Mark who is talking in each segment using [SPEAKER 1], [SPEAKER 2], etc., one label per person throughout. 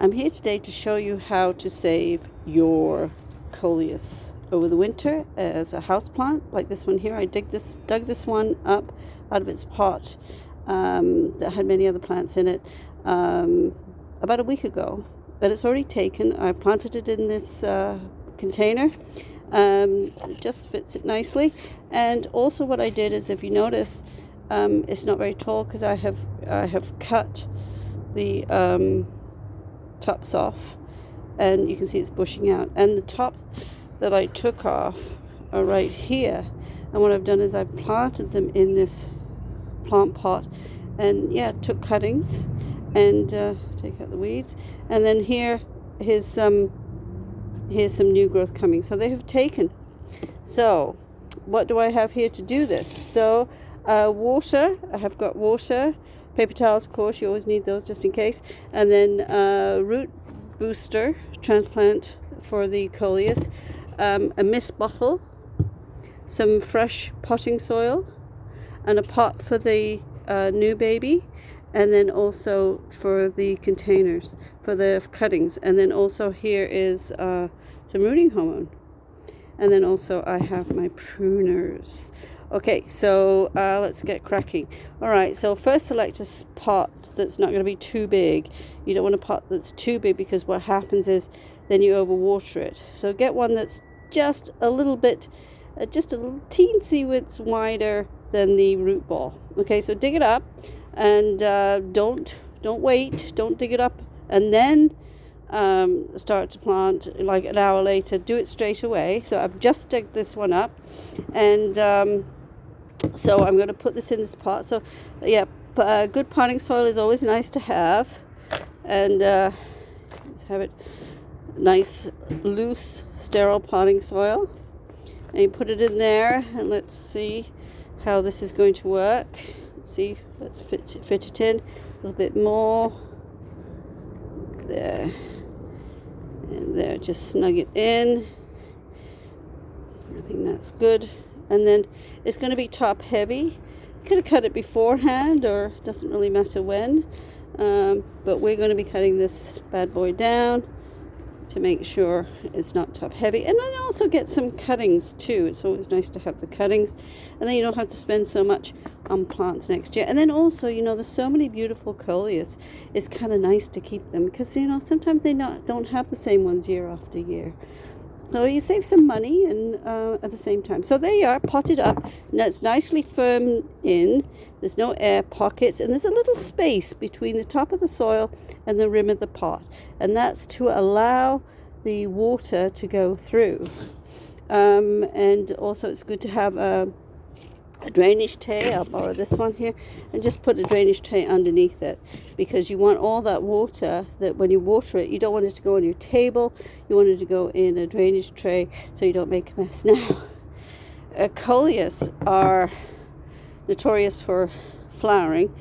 [SPEAKER 1] I'm here today to show you how to save your Coleus over the winter as a house plant, like this one here. I dug this one up out of its pot that had many other plants in it about a week ago. But it's already taken. I planted it in this container. It just fits it nicely. And also what I did is, if you notice, it's not very tall because I have cut the tops off, and you can see it's bushing out, and the tops that I took off are right here. And what I've done is I've planted them in this plant pot, and took cuttings and take out the weeds, and then here's some new growth coming. So they have taken. So what do I have here to do this? So water. I have got water, paper towels, of course, you always need those just in case, and then root booster transplant for the Coleus, a mist bottle, some fresh potting soil, and a pot for the new baby, and then also for the containers for the cuttings, and then also here is some rooting hormone, and then also I have my pruners. Okay, so let's get cracking. All right, so first select a pot that's not going to be too big. You don't want a pot that's too big, because what happens is then you overwater it. So get one that's just a little bit, just a little teensy bit wider than the root ball. Okay, so dig it up, and don't wait. Don't dig it up and then start to plant like an hour later. Do it straight away. So I've just dug this one up, and so I'm going to put this in this pot. So good potting soil is always nice to have, and let's have it nice, loose, sterile potting soil, and you put it in there, and let's see how this is going to work. Let's fit it in a little bit more there and there. Just snug it in. I think that's good. And then it's going to be top heavy. You could have cut it beforehand, or it doesn't really matter when, but we're going to be cutting this bad boy down to make sure it's not top heavy. And then also get some cuttings too. It's always nice to have the cuttings, and then you don't have to spend so much on plants next year. And then also, there's so many beautiful Coleus. It's kind of nice to keep them, because sometimes they don't have the same ones year after year. So you save some money, and at the same time. So there you are, potted up. Now it's nicely firm in. There's no air pockets, and there's a little space between the top of the soil and the rim of the pot. And that's to allow the water to go through. And also it's good to have a drainage tray. I'll borrow this one here, and just put a drainage tray underneath it, because you want all that water, that when you water it, you don't want it to go on your table. You want it to go in a drainage tray so you don't make a mess. Now, Coleus are notorious for flowering,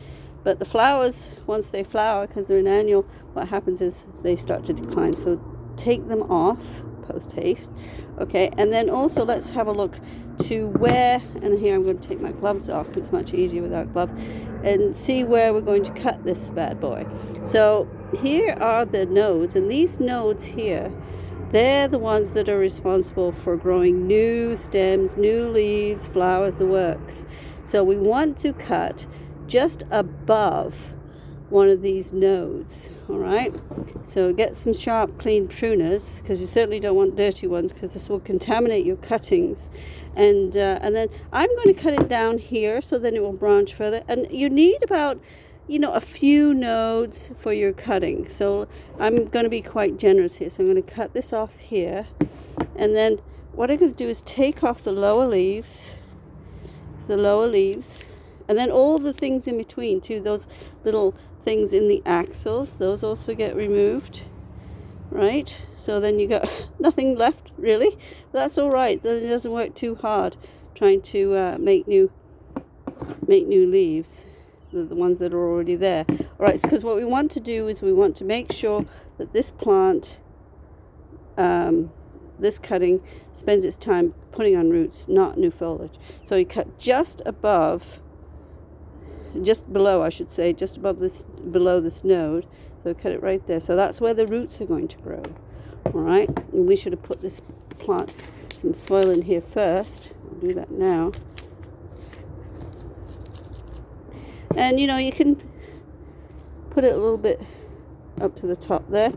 [SPEAKER 1] but the flowers, once they flower, because they're an annual, what happens is they start to decline. So take them off post haste. Okay, and then also let's have a look to where, and here I'm going to take my gloves off, it's much easier without gloves, and see where we're going to cut this bad boy. So here are the nodes, and these nodes here, they're the ones that are responsible for growing new stems, new leaves, flowers, the works. So we want to cut just above one of these nodes. All right, so get some sharp, clean pruners, because you certainly don't want dirty ones, because this will contaminate your cuttings. And then I'm going to cut it down here, so then it will branch further. And you need about a few nodes for your cutting. So I'm going to be quite generous here. So I'm going to cut this off here, and then what I'm going to do is take off the lower leaves, and then all the things in between too. Those little things in the axils, those also get removed, right? So then you got nothing left really. That's all right. Then it doesn't work too hard trying to make new leaves, the ones that are already there. All right, because what we want to do is we want to make sure that this plant, this cutting, spends its time putting on roots, not new foliage. So you cut just below this, below this node. So cut it right there. So that's where the roots are going to grow. All right, and we should have put this plant some soil in here first. I'll do that now. And you can put it a little bit up to the top there,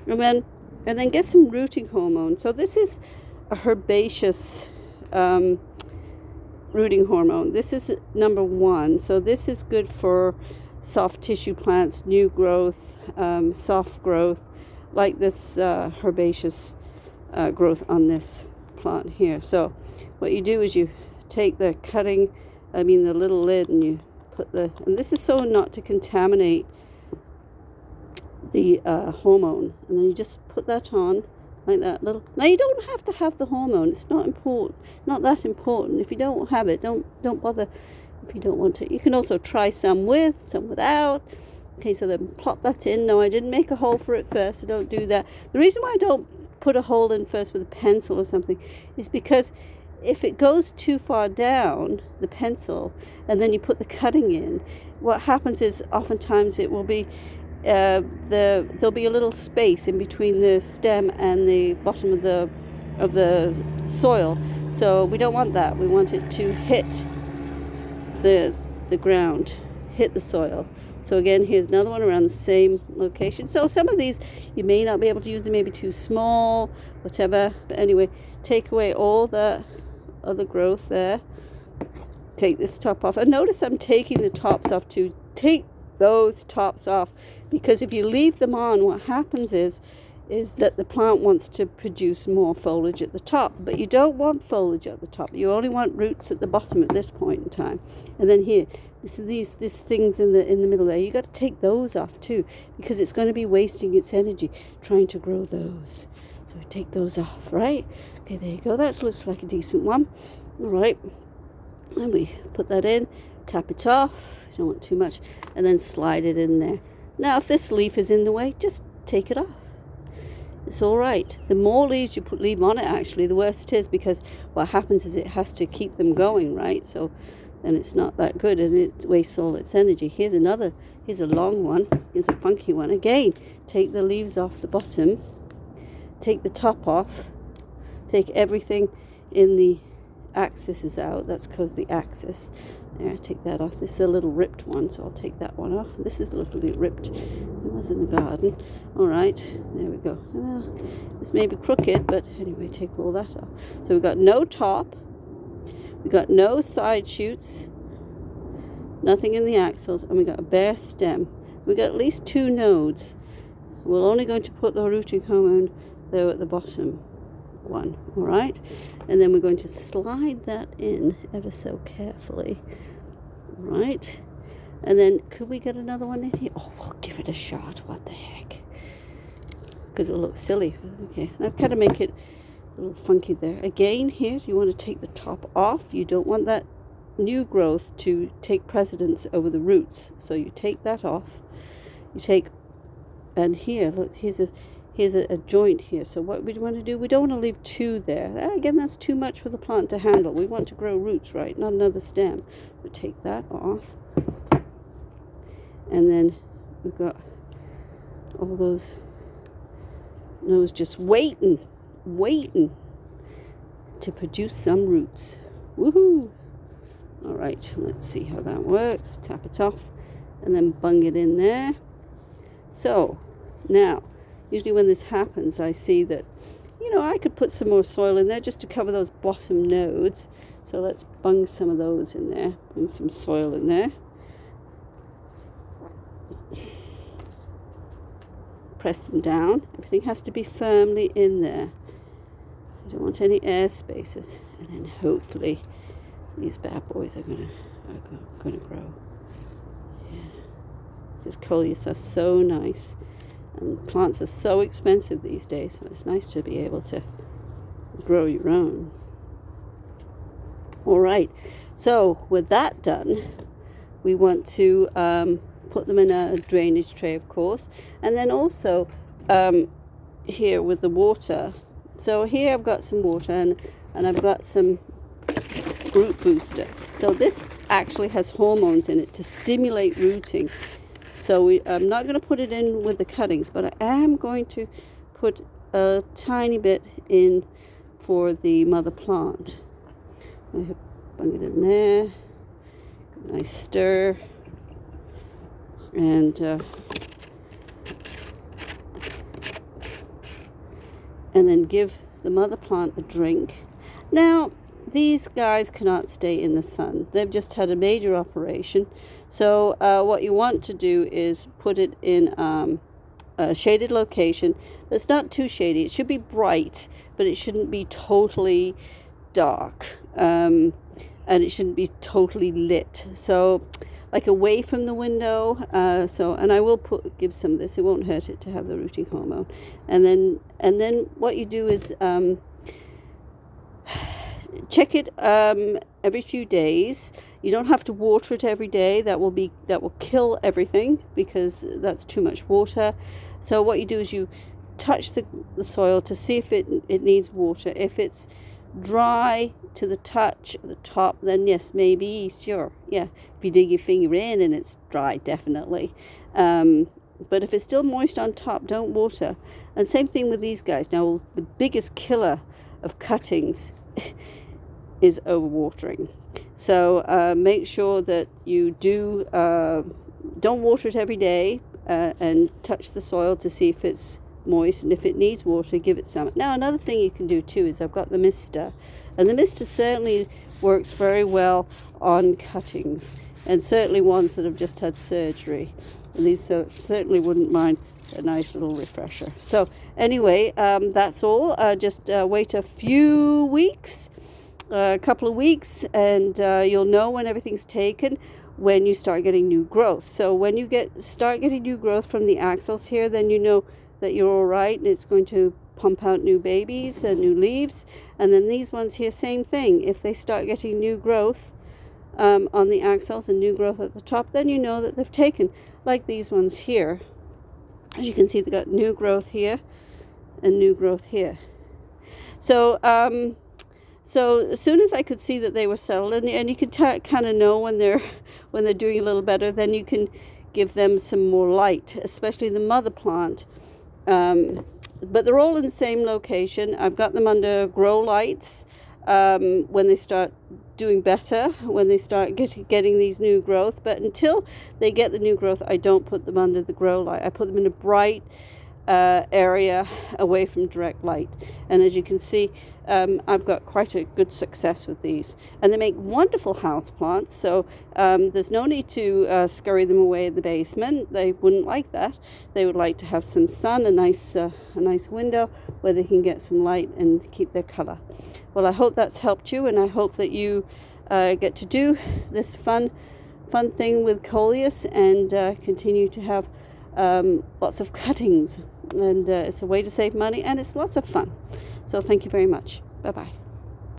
[SPEAKER 1] and then get some rooting hormone. So this is a herbaceous rooting hormone. This is number 1. So this is good for soft tissue plants, new growth, soft growth, like this herbaceous growth on this plant here. So what you do is you take the the little lid, and you put and this is so not to contaminate the hormone, and then you just put that on like that little. Now you don't have to have the hormone. It's not that important. If you don't have it, don't bother. If you don't want it, you can also try some with, some without. Okay, so then plop that in. No, I didn't make a hole for it first, so don't do that. The reason why I don't put a hole in first with a pencil or something is because if it goes too far down the pencil and then you put the cutting in, what happens is oftentimes it will be there'll be a little space in between the stem and the bottom of the soil. So we don't want that. We want it to hit the ground, hit the soil. So again, here's another one around the same location. So some of these you may not be able to use, they may be too small, whatever. But anyway, take away all the other growth there. Take this top off. And notice I'm taking the tops off too. Take those tops off, because if you leave them on, what happens is that the plant wants to produce more foliage at the top, but you don't want foliage at the top. You only want roots at the bottom at this point in time. And then here, these things in the middle there, you got to take those off too, because it's going to be wasting its energy trying to grow those. So we take those off, right? Okay, there you go. That looks like a decent one. All right, and we put that in, tap it off. You don't want too much, and then slide it in there. Now, if this leaf is in the way, just take it off. It's all right. The more leaves you leave on it, actually, the worse it is, because what happens is it has to keep them going, right? So then it's not that good, and it wastes all its energy. Here's a long one. Here's a funky one. Again, take the leaves off the bottom, take the top off, take everything in the axis is out. That's because the axis. There, take that off. This is a little ripped one, so I'll take that one off. This is a little bit ripped. It was in the garden. All right, there we go. This may be crooked, but anyway, take all that off. So we've got no top. We've got no side shoots. Nothing in the axils, and we got a bare stem. We got at least 2 nodes. We're only going to put the rooting hormone there at the bottom one. All right, and then we're going to slide that in ever so carefully. All right, and then could we get another one in here? Oh, we'll give it a shot. What the heck, because it'll look silly. Okay, I've kind of make it a little funky there. Again, here you want to take the top off. You don't want that new growth to take precedence over the roots, so you take that off. You take, and here, look, here's a joint here. So what we want to do, we don't want to leave 2 there. Again, that's too much for the plant to handle. We want to grow roots, right? Not another stem. We take that off. And then we've got all those nodes just waiting to produce some roots. Woohoo! All right, let's see how that works. Tap it off and then bung it in there. So now, usually when this happens, I see that, I could put some more soil in there just to cover those bottom nodes. So let's bung some of those in there. Bring some soil in there. Press them down. Everything has to be firmly in there. I don't want any air spaces. And then hopefully these bad boys are gonna grow. Yeah. Because Coleus are so nice. And plants are so expensive these days, so it's nice to be able to grow your own. All right, so with that done, we want to put them in a drainage tray, of course, and then also here with the water. So here I've got some water, and I've got some root booster. So this actually has hormones in it to stimulate rooting. So I'm not going to put it in with the cuttings, but I am going to put a tiny bit in for the mother plant. I have bung it in there. Nice stir. And then give the mother plant a drink. Now, these guys cannot stay in the sun. They've just had a major operation. So what you want to do is put it in a shaded location that's not too shady. It should be bright, but it shouldn't be totally dark. And it shouldn't be totally lit. So like away from the window. And I will give some of this. It won't hurt it to have the rooting hormone. And then what you do is check it every few days. You don't have to water it every day. That will kill everything, because that's too much water. So what you do is you touch the soil to see if it needs water. If it's dry to the touch at the top, then yes, maybe, sure, yeah. If you dig your finger in and it's dry, definitely. But if it's still moist on top, don't water. And same thing with these guys. Now, the biggest killer of cuttings is overwatering. So make sure that you don't water it every day, and touch the soil to see if it's moist, and if it needs water, give it some. Now, another thing you can do too is I've got the mister, and the mister certainly works very well on cuttings, and certainly ones that have just had surgery. And these certainly wouldn't mind a nice little refresher. So anyway, that's all. Just wait a few weeks, a couple of weeks, and you'll know when everything's taken, when you start getting new growth. So when you start getting new growth from the axils here, then you know that you're all right, and it's going to pump out new babies and new leaves. And then these ones here, same thing. If they start getting new growth on the axils and new growth at the top, then you know that they've taken. Like these ones here, as you can see, they've got new growth here and new growth here. So so as soon as I could see that they were settled, and you can kind of know when they're doing a little better, then you can give them some more light, especially the mother plant. But they're all in the same location. I've got them under grow lights. When they start doing better, when they start getting these new growth. But until they get the new growth, I don't put them under the grow light. I put them in a bright area away from direct light. And as you can see, I've got quite a good success with these, and they make wonderful house plants. So there's no need to scurry them away in the basement. They wouldn't like that. They would like to have some sun, a nice window where they can get some light and keep their color. Well, I hope that's helped you, and I hope that you get to do this fun thing with Coleus, and continue to have lots of cuttings. And it's a way to save money, and it's lots of fun. So thank you very much. Bye-bye.